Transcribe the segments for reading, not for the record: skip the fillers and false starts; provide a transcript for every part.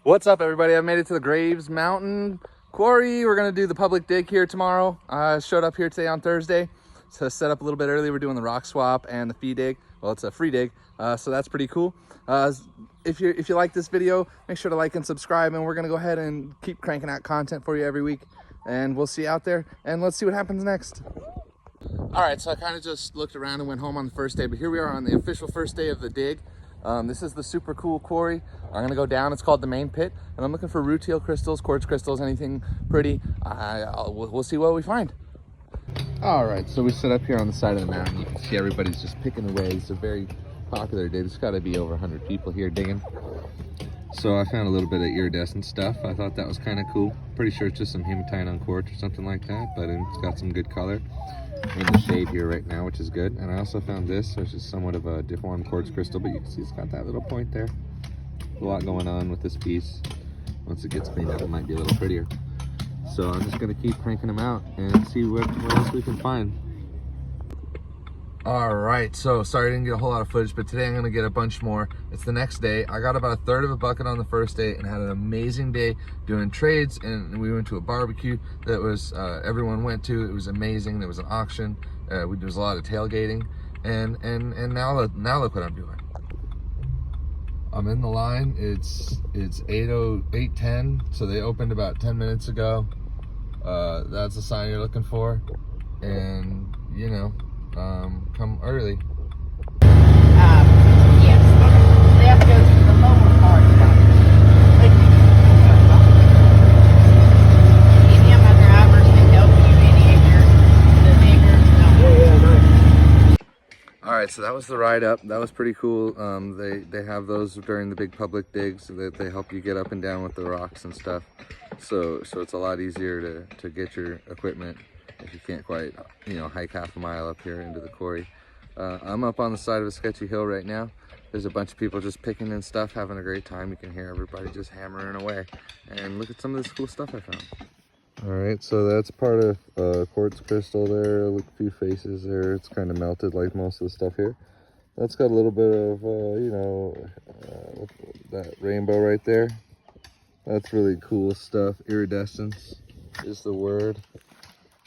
What's up, everybody? I made it to the Graves Mountain Quarry. We're gonna do the public dig here tomorrow. I showed up here today on Thursday to set up a little bit early. We're doing the rock swap and the fee dig. Well, it's a free dig, so that's pretty cool. If you like this video, make sure to like and subscribe, and we're gonna go ahead and keep cranking out content for you every week. And we'll see you out there, and let's see what happens next. All right, so I kind of just looked around and went home on the first day, but here we are on the official first day of the dig. This is the super cool quarry. I'm gonna go down. It's called the main pit, and I'm looking for rutile crystals, quartz crystals, anything pretty. We'll see what we find. All right, so we sit up here on the side of the mountain. You can see everybody's just picking away. It's a very popular day. There's got to be over 100 people here digging. So I found a little bit of iridescent stuff. I thought that was kind of cool. Pretty sure it's just some hematite on quartz or something like that, but it's got some good color. We're in the shade here right now, which is good. And I also found this, which is somewhat of a deformed quartz crystal, but you can see it's got that little point there. A lot going on with this piece. Once it gets cleaned up, it might be a little prettier. So I'm just gonna keep cranking them out and see what else we can find. All right, so sorry I didn't get a whole lot of footage, but today I'm gonna get a bunch more. It's the next day. I got about a third of a bucket on the first day and had an amazing day doing trades, and we went to a barbecue that was everyone went to. It was amazing. There was an auction. There was a lot of tailgating, and now look what I'm doing. I'm in the line. It's 8:10, so they opened about 10 minutes ago. That's the sign you're looking for, and you know, come early. Yes. They have to go to the lower part. Any of my drivers can help you, any of the diggers. All right, so that was the ride up. That was pretty cool. They have those during the big public digs that they help you get up and down with the rocks and stuff. So it's a lot easier to get your equipment if you can't quite, hike half a mile up here into the quarry. I'm up on the side of a sketchy hill right now. There's a bunch of people just picking in stuff, having a great time. You can hear everybody just hammering away. And look at some of this cool stuff I found. All right, so that's part of quartz crystal there. Look, a few faces there. It's kind of melted like most of the stuff here. That's got a little bit of, that rainbow right there. That's really cool stuff. Iridescence is the word.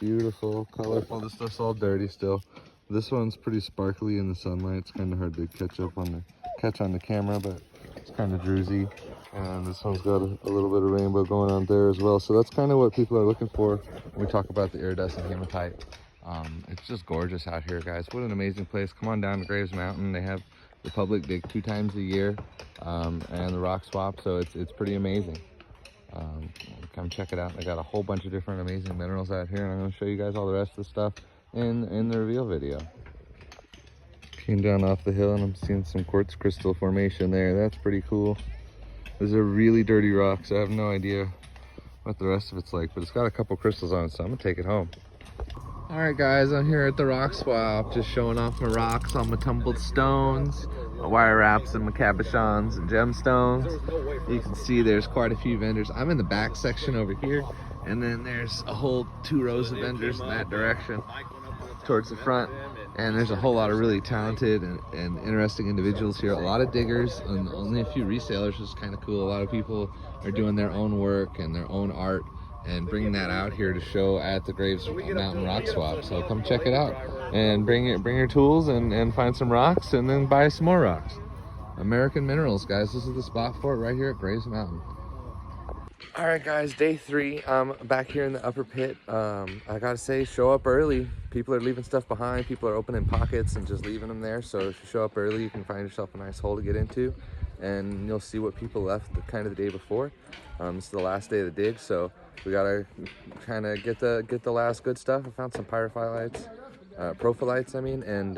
Beautiful, colorful. This stuff's all dirty still. This one's pretty sparkly in the sunlight. It's kind of hard to catch on the camera, but it's kind of druzy. And this one's got a little bit of rainbow going on there as well. So that's kind of what people are looking for when we talk about the iridescent hematite. It's just gorgeous out here, guys. What an amazing place. Come on down to Graves Mountain. They have the public dig 2 times a year, and the rock swap, so it's pretty amazing. Come check it out. They got a whole bunch of different amazing minerals out here, and I'm going to show you guys all the rest of the stuff in the reveal video. Came down off the hill and I'm seeing some quartz crystal formation there. That's pretty cool. These are really dirty rocks. I have no idea what the rest of it's like, but it's got a couple crystals on it, so I'm gonna take it home. All right, guys, I'm here at the rock swap, just showing off my rocks, all my tumbled stones, my wire wraps and my cabochons and gemstones. You can see there's quite a few vendors. I'm in the back section over here, and then there's a whole 2 rows of vendors in that direction towards the front. And there's a whole lot of really talented and interesting individuals here. A lot of diggers and only a few resellers, which is kind of cool. A lot of people are doing their own work and their own art and bringing that out here to show at the Graves Mountain Rock Swap. So come check it out and bring your tools and find some rocks and then buy some more rocks. American Minerals, guys. This is the spot for it right here at Graves Mountain. All right, guys, day 3. Back here in the upper pit. I gotta say, show up early. People are leaving stuff behind. People are opening pockets and just leaving them there. So if you show up early, you can find yourself a nice hole to get into, and you'll see what people left kind of the day before. This is the last day of the dig, so we gotta kind of get the last good stuff. I found some pyrophylites, prophyllites, and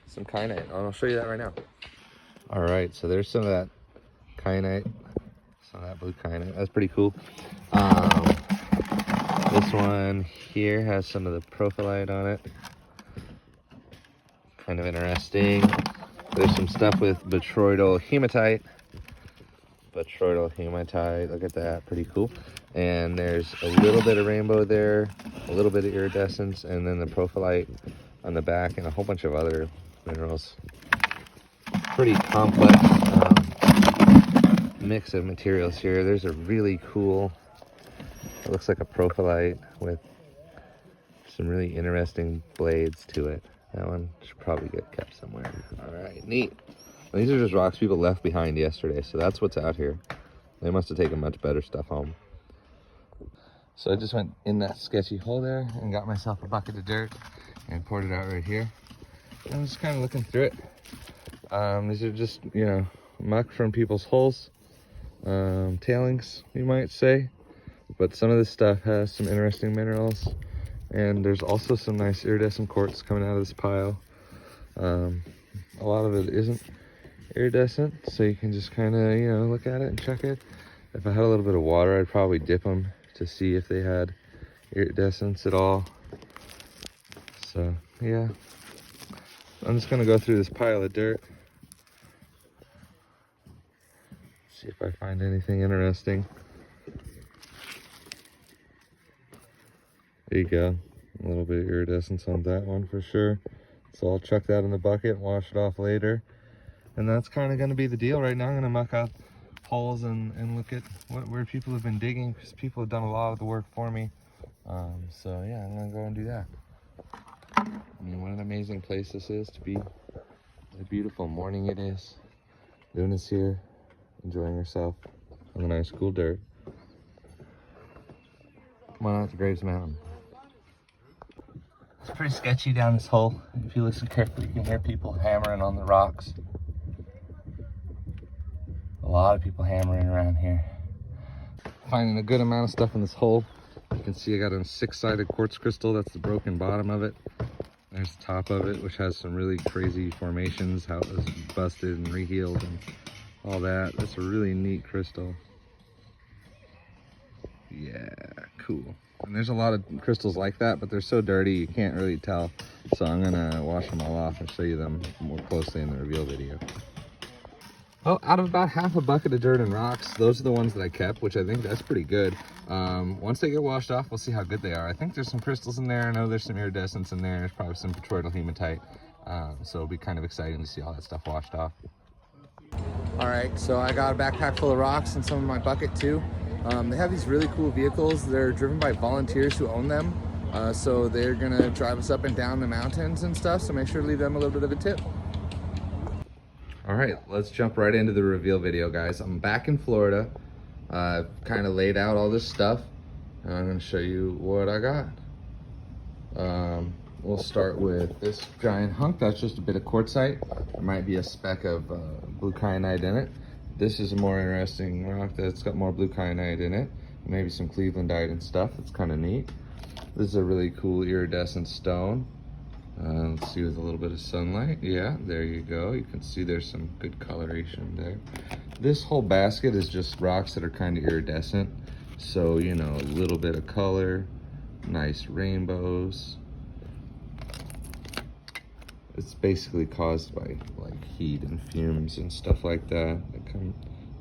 some kyanite. I'll show you that right now. All right, so there's some of that kyanite. Some of that blue kyanite. That's pretty cool. This one here has some of the prophyllite on it. Kind of interesting. There's some stuff with botryoidal hematite. Look at that. Pretty cool. And there's a little bit of rainbow there, a little bit of iridescence, and then the prophyllite on the back, and a whole bunch of other minerals. Pretty complex. mix of materials here. There's a really cool, it looks like a prophyllite with some really interesting blades to it. That one should probably get kept somewhere. All right, neat. These are just rocks people left behind yesterday, so that's what's out here. They must have taken much better stuff home. So I just went in that sketchy hole there and got myself a bucket of dirt and poured it out right here. And I'm just kind of looking through it. These are just, you know, muck from people's holes, tailings, you might say. But some of this stuff has some interesting minerals. And there's also some nice iridescent quartz coming out of this pile. A lot of it isn't iridescent, so you can just kind of, you know, look at it and check it. If I had a little bit of water, I'd probably dip them to see if they had iridescence at all. So yeah, I'm just gonna go through this pile of dirt, see if I find anything interesting. There you go, a little bit of iridescence on that one for sure. So I'll chuck that in the bucket, wash it off later. And that's kind of going to be the deal right now. I'm going to muck out holes and look at where people have been digging, because people have done a lot of the work for me. So yeah, I'm going to go and do that. I mean, what an amazing place this is to be. What a beautiful morning it is. Luna's here, enjoying herself on the nice cool dirt. Come on out to Graves Mountain. It's pretty sketchy down this hole. If you listen carefully, you can hear people hammering on the rocks. A lot of people hammering around here. Finding a good amount of stuff in this hole. You can see I got a 6-sided quartz crystal. That's the broken bottom of it. There's the top of it, which has some really crazy formations, how it was busted and rehealed and all that. That's a really neat crystal. Yeah, cool. And there's a lot of crystals like that, but they're so dirty you can't really tell. So I'm gonna wash them all off and show you them more closely in the reveal video. Well, out of about half a bucket of dirt and rocks, those are the ones that I kept, which I think that's pretty good. Once they get washed off, we'll see how good they are. I think there's some crystals in there. I know there's some iridescence in there. There's probably some petroidal hematite. So it'll be kind of exciting to see all that stuff washed off. All right, so I got a backpack full of rocks and some in my bucket too. They have these really cool vehicles. They're driven by volunteers who own them. So they're gonna drive us up and down the mountains and stuff. So make sure to leave them a little bit of a tip. All right, let's jump right into the reveal video, guys. I'm back in Florida. I've kind of laid out all this stuff, and I'm gonna show you what I got. We'll start with this giant hunk. That's just a bit of quartzite. There might be a speck of blue kyanite in it. This is a more interesting rock that's got more blue kyanite in it. Maybe some clevelandite and stuff. It's kind of neat. This is a really cool iridescent stone. Let's see, with a little bit of sunlight. Yeah, there you go. You can see there's some good coloration there. This whole basket is just rocks that are kind of iridescent. So, you know, a little bit of color, nice rainbows. It's basically caused by like heat and fumes and stuff like that. It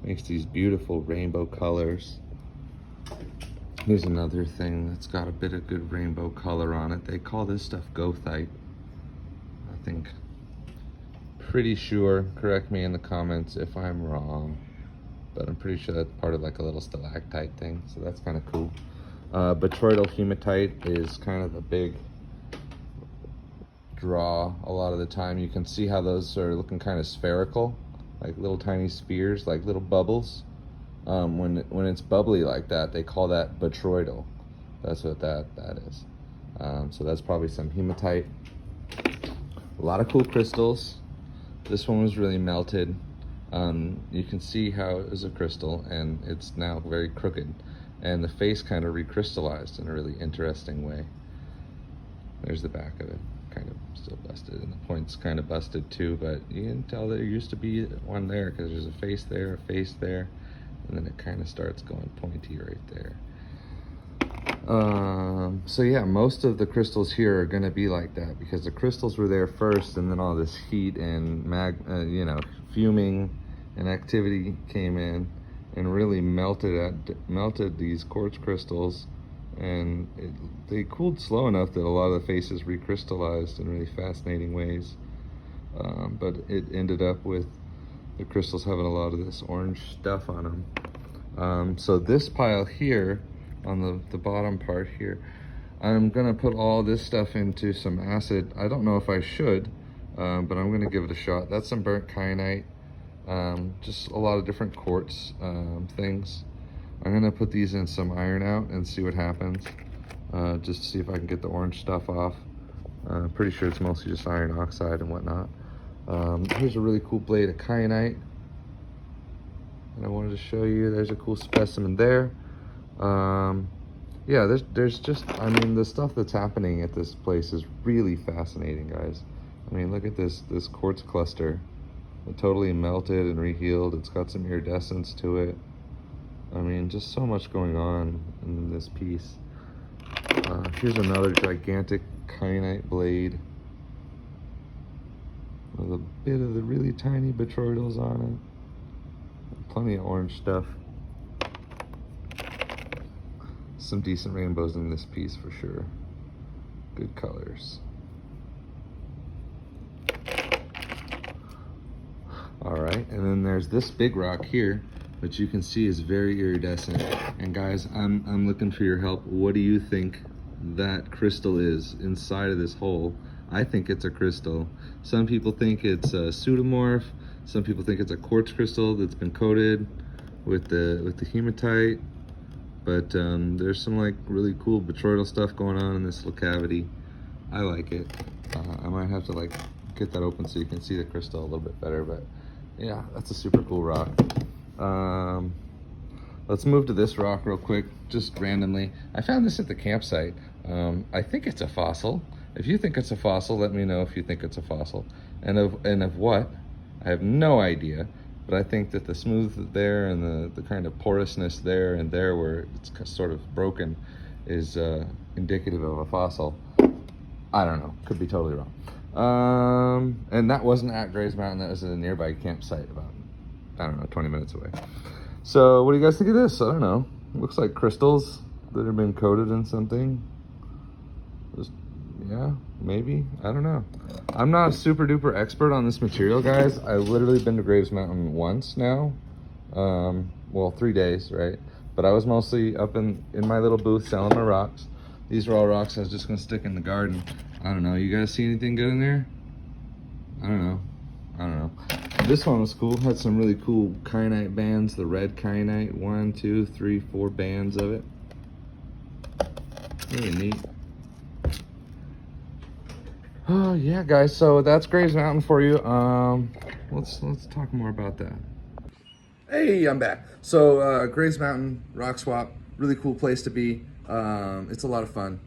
makes these beautiful rainbow colors. Here's another thing that's got a bit of good rainbow color on it. They call this stuff goethite, I think. Pretty sure, correct me in the comments if I'm wrong, but I'm pretty sure that's part of like a little stalactite thing, so that's kind of cool. Botryoidal hematite is kind of the big draw a lot of the time. You can see how those are looking kind of spherical, like little tiny spheres, like little bubbles. When it's bubbly like that, they call that botryoidal. That's what that is. So that's probably some hematite. A lot of cool crystals. This one was really melted. You can see how it is a crystal, and it's now very crooked, and the face kind of recrystallized in a really interesting way. There's the back of it, kind of still busted, and the point's kind of busted too, but you can tell there used to be one there because there's a face there, and then it kind of starts going pointy right there. So yeah, most of the crystals here are going to be like that because the crystals were there first, and then all this heat and fuming and activity came in and really melted these quartz crystals, and they cooled slow enough that a lot of the faces recrystallized in really fascinating ways. But it ended up with The crystals having a lot of this orange stuff on them. So this pile here, on the bottom part here, I'm gonna put all this stuff into some acid. I don't know if I should, but I'm gonna give it a shot. That's some burnt kyanite, just a lot of different quartz things. I'm gonna put these in some iron out and see what happens, just to see if I can get the orange stuff off. Pretty sure it's mostly just iron oxide and whatnot. Here's a really cool blade of kyanite, and I wanted to show you. There's a cool specimen there. Yeah, there's just, I mean, the stuff that's happening at this place is really fascinating, guys. I mean, look at this quartz cluster. It totally melted and rehealed. It's got some iridescence to it. I mean, just so much going on in this piece. Here's another gigantic kyanite blade with a bit of the really tiny botryoidals on it. Plenty of orange stuff. Some decent rainbows in this piece for sure. Good colors. All right, and then there's this big rock here, which you can see is very iridescent. And guys, I'm looking for your help. What do you think that crystal is inside of this hole? I think it's a crystal. Some people think it's a pseudomorph. Some people think it's a quartz crystal that's been coated with the hematite. But there's some like really cool botryoidal stuff going on in this little cavity. I like it. I might have to like get that open so you can see the crystal a little bit better, but yeah, that's a super cool rock. Let's move to this rock real quick, just randomly. I found this at the campsite. I think it's a fossil. If you think it's a fossil, let me know if you think it's a fossil. And of what? I have no idea. But I think that the smooth there and the kind of porousness there and there where it's sort of broken is indicative of a fossil. I don't know, could be totally wrong. And that wasn't at Grays Mountain, that was at a nearby campsite about, I don't know, 20 minutes away. So what do you guys think of this? I don't know. Looks like crystals that have been coated in something. Just, yeah, maybe, I don't know. I'm not a super duper expert on this material, guys. I've literally been to Graves Mountain once now. Well, 3 days, right? But I was mostly up in my little booth selling my rocks. These are all rocks I was just gonna stick in the garden. I don't know, you guys see anything good in there? I don't know. This one was cool, had some really cool kyanite bands, the red kyanite, 1, 2, 3, 4 bands of it. Really neat. Oh yeah, guys, so that's Graves Mountain for you. Let's talk more about that. Hey, I'm back. So Graves Mountain rock swap, really cool place to be. It's a lot of fun.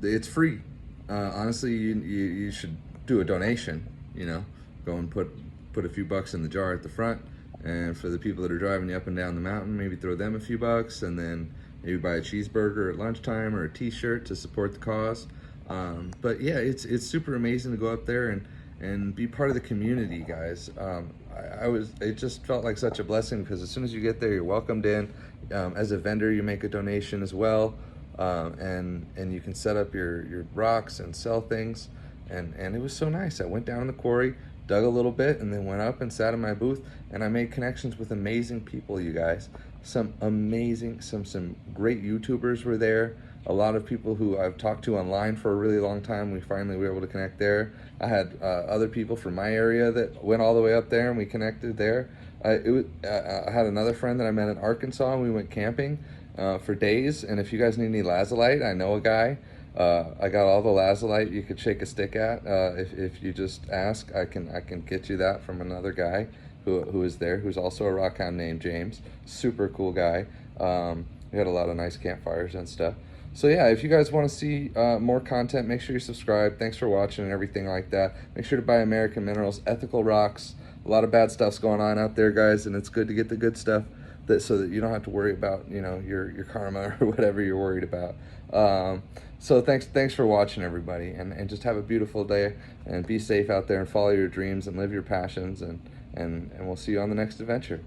It's free. Honestly, you should do a donation. You know, go and put a few bucks in the jar at the front, and for the people that are driving you up and down the mountain, maybe throw them a few bucks, and then maybe buy a cheeseburger at lunchtime or a T-shirt to support the cause. But yeah, it's super amazing to go up there and be part of the community, guys. It just felt like such a blessing because as soon as you get there, you're welcomed in. As a vendor, you make a donation as well, and you can set up your rocks and sell things. And it was so nice. I went down in the quarry, dug a little bit, and then went up and sat in my booth, and I made connections with amazing people, you guys. Some great YouTubers were there. A lot of people who I've talked to online for a really long time, we finally were able to connect there. I had other people from my area that went all the way up there, and we connected there. I had another friend that I met in Arkansas, and we went camping for days. And if you guys need any lazulite, I know a guy. I got all the lazulite you could shake a stick at. If you just ask, I can get you that from another guy who is there, who's also a rock hound named James. Super cool guy. We had a lot of nice campfires and stuff. So yeah, if you guys want to see more content, make sure you subscribe. Thanks for watching and everything like that. Make sure to buy American Minerals, ethical rocks. A lot of bad stuff's going on out there, guys, and it's good to get the good stuff so that you don't have to worry about, you know, your karma or whatever you're worried about. So thanks for watching, everybody, and just have a beautiful day and be safe out there and follow your dreams and live your passions, and we'll see you on the next adventure.